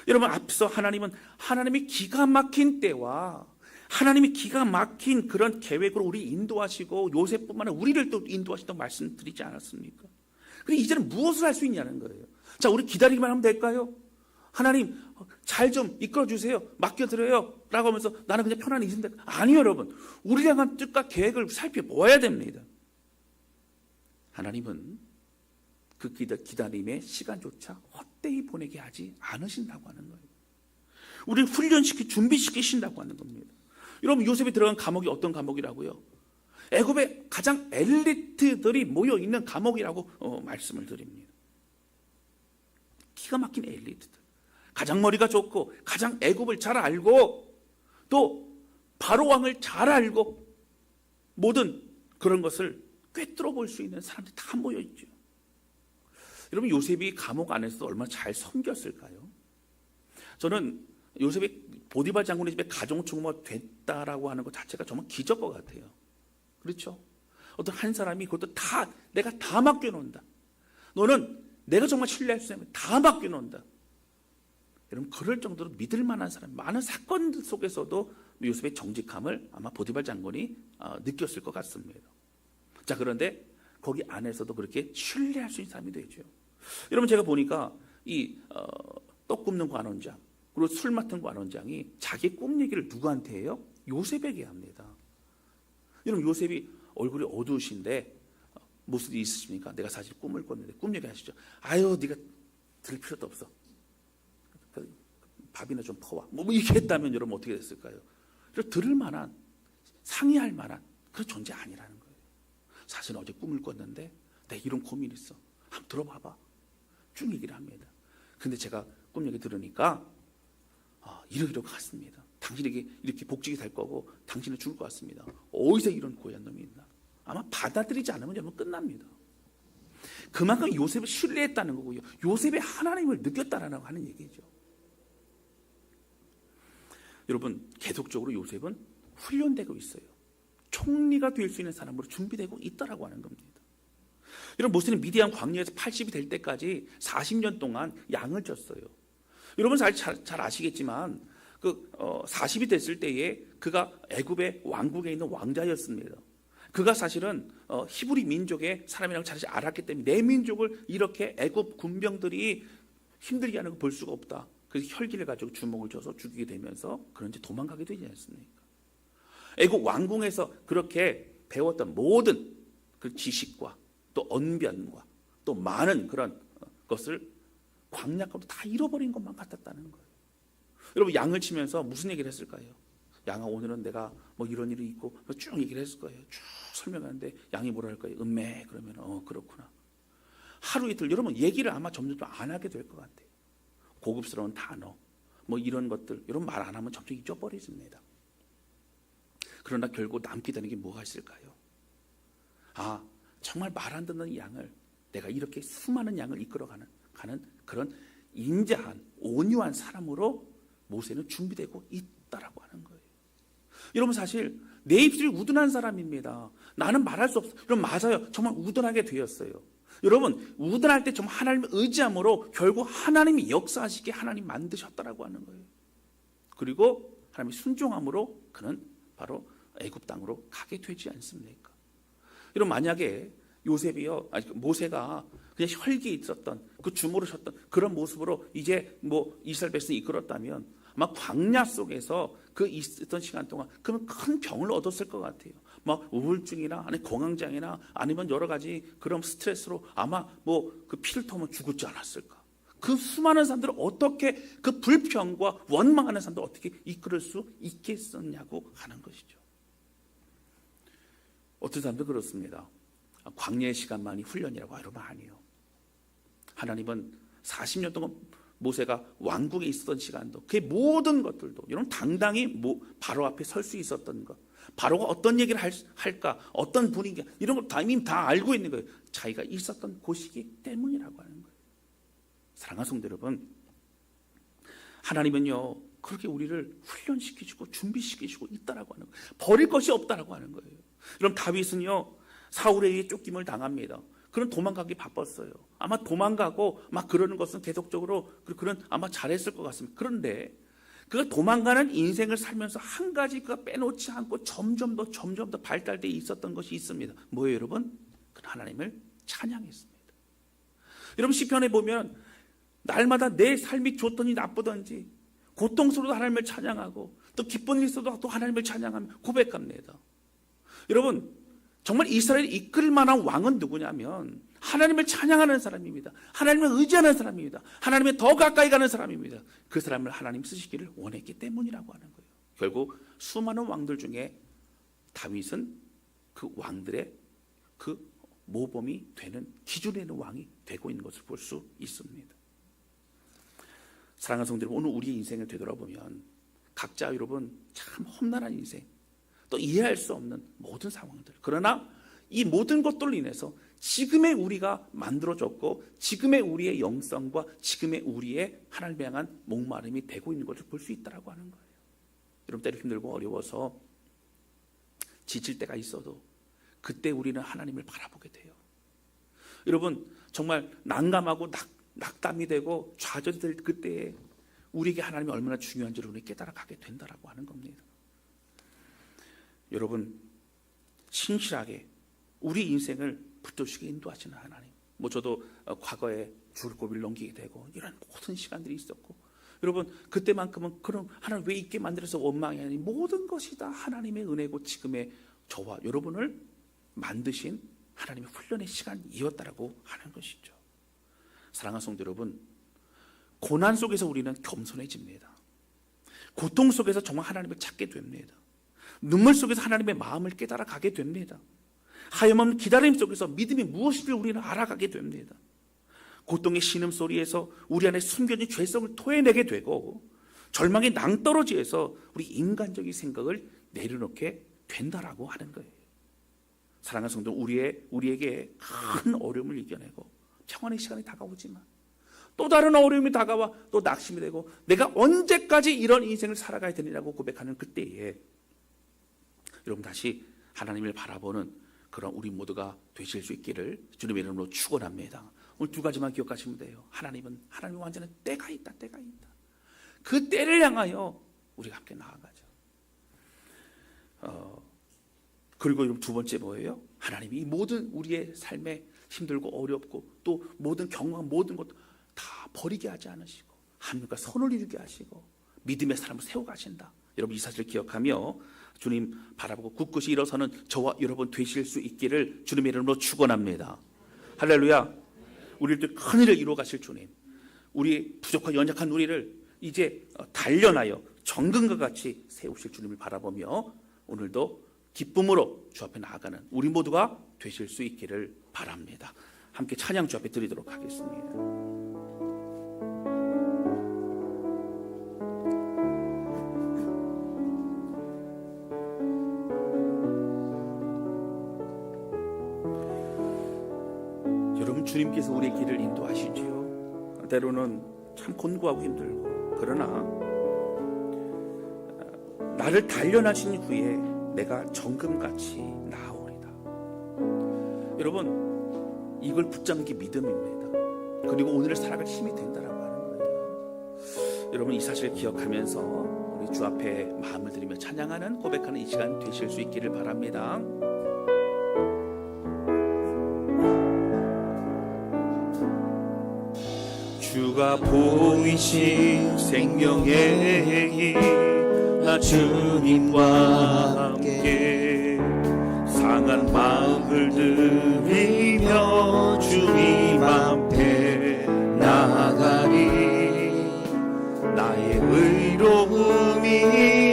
여러분 앞서 하나님이 기가 막힌 때와 하나님이 기가 막힌 그런 계획으로 우리 인도하시고 요셉뿐만 아니라 우리를 또 인도하신다고 말씀드리지 않았습니까? 그런데 이제는 무엇을 할 수 있냐는 거예요. 자, 우리 기다리기만 하면 될까요? 하나님 잘 좀 이끌어주세요. 맡겨드려요. 라고 하면서 나는 그냥 편안히 있으면 될까요? 아니요 여러분. 우리를 향한 뜻과 계획을 살펴보아야 됩니다. 하나님은 그 기다림의 시간조차 헛되이 보내게 하지 않으신다고 하는 거예요. 우리를 준비시키신다고 하는 겁니다. 여러분 요셉이 들어간 감옥이 어떤 감옥이라고요? 애굽의 가장 엘리트들이 모여있는 감옥이라고 말씀을 드립니다. 기가 막힌 엘리트들. 가장 머리가 좋고 가장 애굽을 잘 알고 또 바로 왕을 잘 알고 모든 그런 것을 꿰뚫어 볼 수 있는 사람들이 다 모여있죠. 여러분 요셉이 감옥 안에서 얼마나 잘 섬겼을까요? 저는 요셉이 보디발 장군의 집에 가정총무가 됐다라고 하는 것 자체가 정말 기적 것 같아요. 그렇죠? 어떤 한 사람이 그것도 내가 다 맡겨놓는다. 너는 내가 정말 신뢰할 수 있는 다 맡겨놓는다. 여러분 그럴 정도로 믿을 만한 사람, 많은 사건들 속에서도 요셉의 정직함을 아마 보디발 장군이 느꼈을 것 같습니다. 자, 그런데 거기 안에서도 그렇게 신뢰할 수 있는 사람이 되죠. 여러분 제가 보니까 떡 굽는 관원장 그리고 술 맡은 관원장이 자기 꿈 얘기를 누구한테 해요? 요셉에게 합니다. 여러분 요셉이 얼굴이 어두우신데 무슨 일이 있으십니까? 내가 사실 꿈을 꿨는데 꿈 얘기하시죠. 아유 네가 들을 필요도 없어. 밥이나 좀 퍼와. 뭐 이렇게 했다면 여러분 어떻게 됐을까요? 들을 만한 상의할 만한 그런 존재 아니라는 거예요. 사실 어제 꿈을 꿨는데 내가 이런 고민이 있어. 한번 들어봐봐. 쭉 얘기를 합니다. 근데 제가 꿈 얘기 들으니까 이러이러 같습니다. 당신에게 이렇게 복직이 될 거고 당신은 죽을 것 같습니다. 어디서 이런 고얀 놈이 있나? 아마 받아들이지 않으면 여러분 끝납니다. 그만큼 요셉을 신뢰했다는 거고요. 요셉의 하나님을 느꼈다라는 하는 얘기죠. 여러분 계속적으로 요셉은 훈련되고 있어요. 총리가 될 수 있는 사람으로 준비되고 있다라고 하는 겁니다. 여러분 모세는 미디안 광야에서 80이 될 때까지 40년 동안 양을 쳤어요. 여러분 잘 아시겠지만 40이 됐을 때에 그가 애굽의 왕국에 있는 왕자였습니다. 그가 사실은 히브리 민족의 사람이라고 잘 알았기 때문에 내 민족을 이렇게 애굽 군병들이 힘들게 하는 걸 볼 수가 없다. 그래서 혈기를 가지고 주먹을 줘서 죽이게 되면서 그런지 도망가게 되지 않습니까? 애굽 왕궁에서 그렇게 배웠던 모든 그 지식과 또 언변과 또 많은 그런 것을 광야 가운데 다 잃어버린 것만 같았다는 거예요. 여러분 양을 치면서 무슨 얘기를 했을까요? 양아 오늘은 내가 뭐 이런 일이 있고 쭉 얘기를 했을 거예요. 쭉 설명하는데 양이 뭐라 할까요? 음매 그러면 그렇구나. 하루 이틀 여러분 얘기를 아마 점점 안 하게 될 것 같아요. 고급스러운 단어 뭐 이런 것들 여러분 말 안 하면 점점 잊어버리십니다. 그러나 결국 남게 되는 게 뭐가 있을까요? 정말 말 안 듣는 양을 내가 이렇게 수많은 양을 이끌어가는 그런 인자한 온유한 사람으로 모세는 준비되고 있다라고 하는 거예요. 여러분 사실 내 입술이 우둔한 사람입니다. 나는 말할 수 없어요. 여러분 맞아요. 정말 우둔하게 되었어요. 여러분 우둔할 때 정말 하나님을 의지함으로 결국 하나님이 역사하시게 하나님 만드셨다라고 하는 거예요. 그리고 하나님의 순종함으로 그는 바로 애굽 땅으로 가게 되지 않습니까? 여러분, 만약에 모세가 그냥 혈기에 있었던 그 주무르셨던 그런 모습으로 이제 이스라엘 백성이 이끌었다면 아마 광야 속에서 그 있었던 시간 동안 그러면 큰 병을 얻었을 것 같아요. 막 우울증이나 아니 공황장애나 아니면 여러 가지 그런 스트레스로 아마 그 피를 토하면 죽었지 않았을까? 그 수많은 사람들을 어떻게 그 불평과 원망하는 사람들 어떻게 이끌을 수 있겠었냐고 하는 것이죠. 어떤 사람도 그렇습니다. 광야의 시간만이 훈련이라고 여러분 아니에요. 하나님은 40년 동안 모세가 왕국에 있었던 시간도 그 모든 것들도 여러분 당당히 바로 앞에 설 수 있었던 것, 바로가 어떤 얘기를 할까, 어떤 분위기 이런 걸 이미 다 알고 있는 거예요. 자기가 있었던 곳이기 때문이라고 하는 거예요. 사랑하는 성도 여러분, 하나님은요 그렇게 우리를 훈련시키시고 준비시키시고 있다라고 하는 거예요. 버릴 것이 없다라고 하는 거예요. 여러분, 다윗은요 사울에 의해 쫓김을 당합니다. 그런 도망가기 바빴어요. 아마 도망가고 막 그러는 것은 계속적으로 그런 아마 잘했을 것 같습니다. 그런데 그가 도망가는 인생을 살면서 한 가지 그가 빼놓지 않고 점점 더 발달되어 있었던 것이 있습니다. 뭐예요, 여러분? 그는 하나님을 찬양했습니다. 여러분, 시편에 보면 날마다 내 삶이 좋든지 나쁘든지 고통스러워도 하나님을 찬양하고 또 기쁜 일 있어도 또 하나님을 찬양하며 고백합니다. 여러분, 정말 이스라엘을 이끌 만한 왕은 누구냐면 하나님을 찬양하는 사람입니다. 하나님을 의지하는 사람입니다. 하나님에 더 가까이 가는 사람입니다. 그 사람을 하나님 쓰시기를 원했기 때문이라고 하는 거예요. 결국 수많은 왕들 중에 다윗은 그 왕들의 그 모범이 되는 기준이 되는 왕이 되고 있는 것을 볼 수 있습니다. 사랑하는 성도들, 오늘 우리의 인생을 되돌아보면 각자 여러분 참 험난한 인생, 또 이해할 수 없는 모든 상황들, 그러나 이 모든 것들로 인해서 지금의 우리가 만들어졌고 지금의 우리의 영성과 지금의 우리의 하나님을 향한 목마름이 되고 있는 것을 볼 수 있다고 하는 거예요. 여러분, 때로 힘들고 어려워서 지칠 때가 있어도 그때 우리는 하나님을 바라보게 돼요. 여러분, 정말 난감하고 낙담이 되고 좌절될 그때에 우리에게 하나님이 얼마나 중요한지를 우리 깨달아가게 된다라고 하는 겁니다. 여러분, 신실하게 우리 인생을 붙들시게 인도하시는 하나님. 저도 과거에 죽을 고비를 넘기게 되고 이런 모든 시간들이 있었고, 여러분 그때만큼은 그럼 하나님 왜 있게 만들어서 원망이 아니 모든 것이 다 하나님의 은혜고 지금의 저와 여러분을 만드신 하나님의 훈련의 시간이었다라고 하는 것이죠. 사랑하는 성도 여러분, 고난 속에서 우리는 겸손해집니다. 고통 속에서 정말 하나님을 찾게 됩니다. 눈물 속에서 하나님의 마음을 깨달아 가게 됩니다. 하염없는 기다림 속에서 믿음이 무엇인지 우리는 알아가게 됩니다. 고통의 신음소리에서 우리 안에 숨겨진 죄성을 토해내게 되고, 절망의 낭떠러지에서 우리 인간적인 생각을 내려놓게 된다라고 하는 거예요. 사랑하는 성도, 우리에게 큰 어려움을 이겨내고 평안의 시간이 다가오지만 또 다른 어려움이 다가와 또 낙심이 되고 내가 언제까지 이런 인생을 살아가야 되느냐고 고백하는 그때에 여러분 다시 하나님을 바라보는 그런 우리 모두가 되실 수 있기를 주님의 이름으로 축원합니다. 오늘 두 가지만 기억하시면 돼요. 하나님 완전한 때가 있다. 그 때를 향하여 우리가 함께 나아가죠. 그리고 여러분 두 번째 뭐예요? 하나님이 모든 우리의 삶에 힘들고 어렵고 또 모든 경험한 모든 것 다 버리게 하지 않으시고 하나님과 선을 이루게 하시고 믿음의 사람을 세워가신다. 여러분 이 사실을 기억하며 주님 바라보고 굳굳이 일어서는 저와 여러분 되실 수 있기를 주님의 이름으로 축원합니다. 할렐루야. 우리를 큰 일을 이루어 가실 주님, 우리 부족하고 연약한 우리를 이제 단련하여 정금과 같이 세우실 주님을 바라보며 오늘도 기쁨으로 주 앞에 나아가는 우리 모두가 되실 수 있기를 바랍니다. 함께 찬양 주 앞에 드리도록 하겠습니다. 여러분, 주님께서 우리의 길을 인도하시지요. 때로는 참 곤고하고 힘들고, 그러나 나를 단련하신 후에 내가 정금같이 나아오리다. 여러분, 이걸 붙잡는 게 믿음입니다. 그리고 오늘을 살아갈 힘이 된다라고 하는 거예요. 여러분 이 사실을 기억하면서 우리 주 앞에 마음을 들이며 찬양하는 고백하는 이 시간 되실 수 있기를 바랍니다. 주가 보이신 생명의 길, 나 주님과 함께 상한 마음을 들이며 주님 앞에 나아가리. 나의 의로움이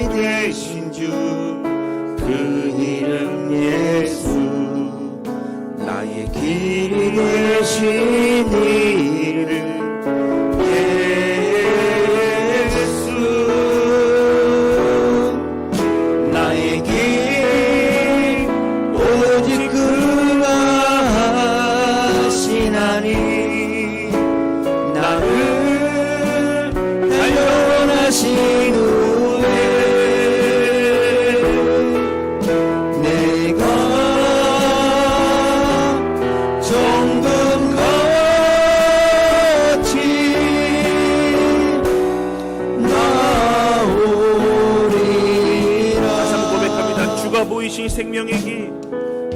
되신 주, 그 이름 예수. 나의 길이 되신 이름 생명의 길,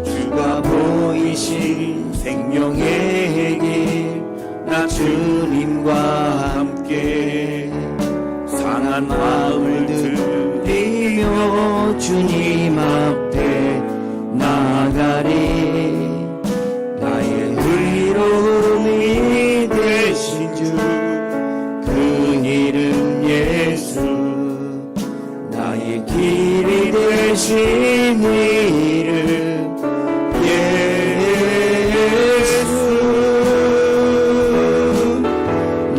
주가 보이신 생명의 길, 나 주님과 함께 상한 마음을 들이며 주님 앞에 나아가리. 나의 의로움이 되신 주, 그 이름 예수. 나의 길이 되신 이름 예수.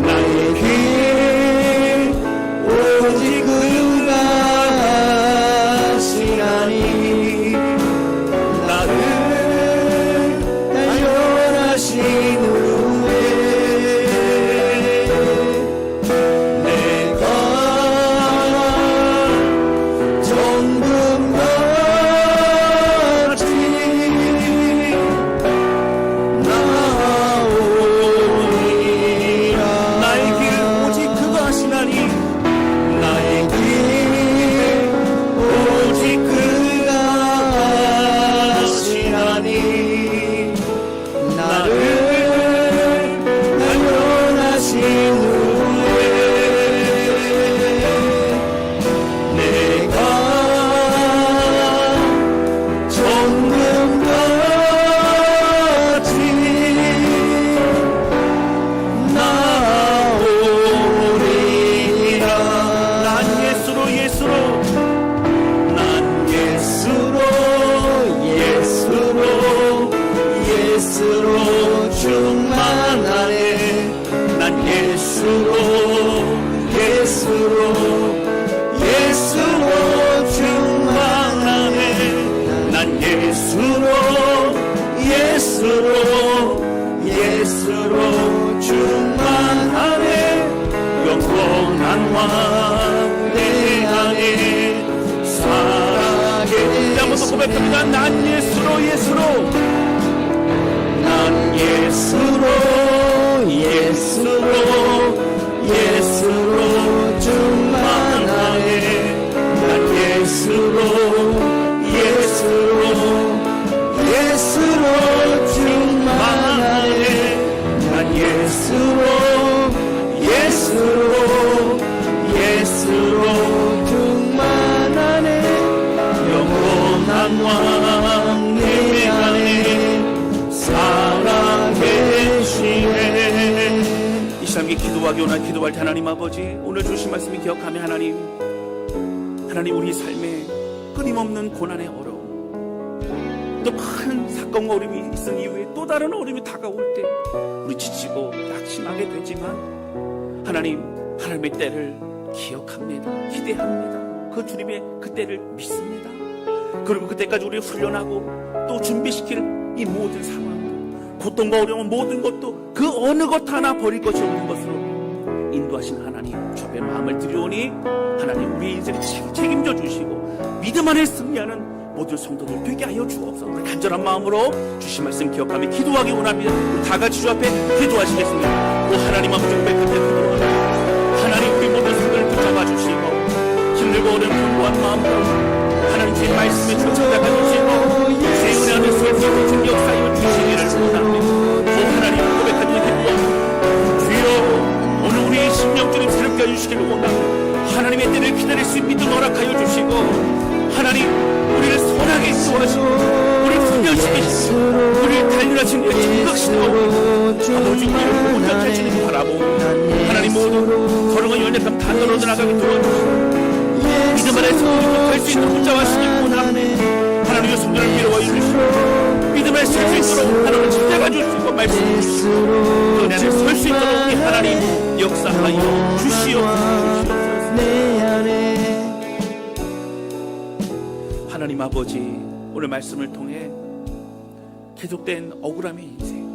나의 길 오직 그가 하시나니. 나를 단련하신 후에 내가 예수로 충만하네. 난 예수로 충만하네. 난 예수로 충만하네. 영원한 왕 내 안에 살아계. 한번 더 고백합니다. 난 예수로 충만하네. 난 예수로 충만하네. 난 예수로 충만하네. 영원한 왕 내 안에 살아계시네. 이 시간 기도하기 원한 기도할 때 하나님 아버지, 오늘 주신 말씀을 기억하며 하나님 우리 삶에 끊임없는 고난의 어려움, 또 큰 사건과 어려움이 있은 이후에 또 다른 어려움이 다가올 때 우리 지치고 낙심하게 되지만 하나님의 때를 기억합니다. 기대합니다. 그 주님의 그 때를 믿습니다. 그리고 그때까지 우리를 훈련하고 또 준비시킬 이 모든 상황, 고통과 어려운 모든 것도 그 어느 것 하나 버릴 것이 없는 것으로 인도하신 하나님, 주의 마음을 드리오니 하나님 우리 인생을 책임져 주시고 믿음 안에 승리하는 모든 성도들 되게 하여 주옵소서. 우리 간절한 마음으로 주신 말씀 기억하며 기도하기 원합니다. 다 같이 주 앞에 기도하시겠습니다. 오 하나님 아버지, 고백할 때 기도합니다. 하나님 우리 모든 성도를 붙잡아 주시고 힘내 온유한 마음으로 하나님 주의 말씀에 쫓아가 주시고 제 은혜 안에 설득하신 역사여 주시기를 원합니다. 하나님 고백하는 기도 주여 오늘 우리의 심령들을 새롭게 해주시기를 원합니다. 하나님의 때를 기다릴 수 있는 믿음 허락하여 주시고 하나님 우리를 선하게 인도하시고 우리를 훈련시키시고 우리를 단련하시는 증거시고 아버지 우리를 온전하시는 바라보고 하나님 모두 걸어가 연약함 다 떨어져 나가게 도와주시고 믿음 안에서 우리가 갈 수 있는 혼자와 시기를 원합니다. 하나님의 성도를 위로하여 주시고 믿음 안에 설 수 있도록 하나님을 찾아가 주시고 말씀해 주시고 그 안에 설 수 있도록 우리 하나님 역사하여 주시옵소서. 하나님 아버지 오늘 말씀을 통해 계속된 억울함의 인생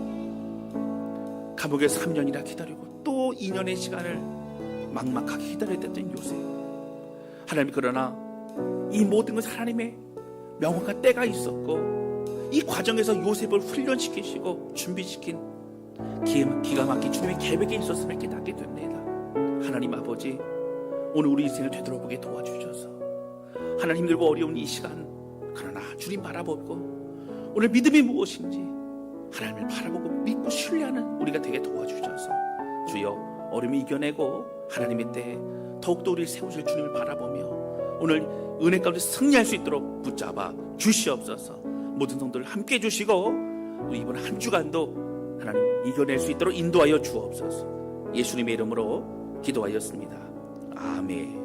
감옥에서 3년이나 기다리고 또 2년의 시간을 막막하게 기다렸던 요셉 하나님 그러나 이 모든 것은 하나님의 명확한 때가 있었고 이 과정에서 요셉을 훈련시키시고 준비시킨 기가 막힌 주님의 계획이 있었음을 깨닫게 됩니다. 하나님 아버지 오늘 우리 인생을 되돌아보게 도와주셔서 하나님 힘들고 어려운 이 시간 그러나 주님 바라보고 오늘 믿음이 무엇인지 하나님을 바라보고 믿고 신뢰하는 우리가 되게 도와주셔서 주여 어려움을 이겨내고 하나님의 때에 더욱더 우리를 세우실 주님을 바라보며 오늘 은혜 가운데 승리할 수 있도록 붙잡아 주시옵소서. 모든 성도를 함께 해주시고 우리 이번 한 주간도 하나님 이겨낼 수 있도록 인도하여 주옵소서. 예수님의 이름으로 기도하였습니다. 아멘.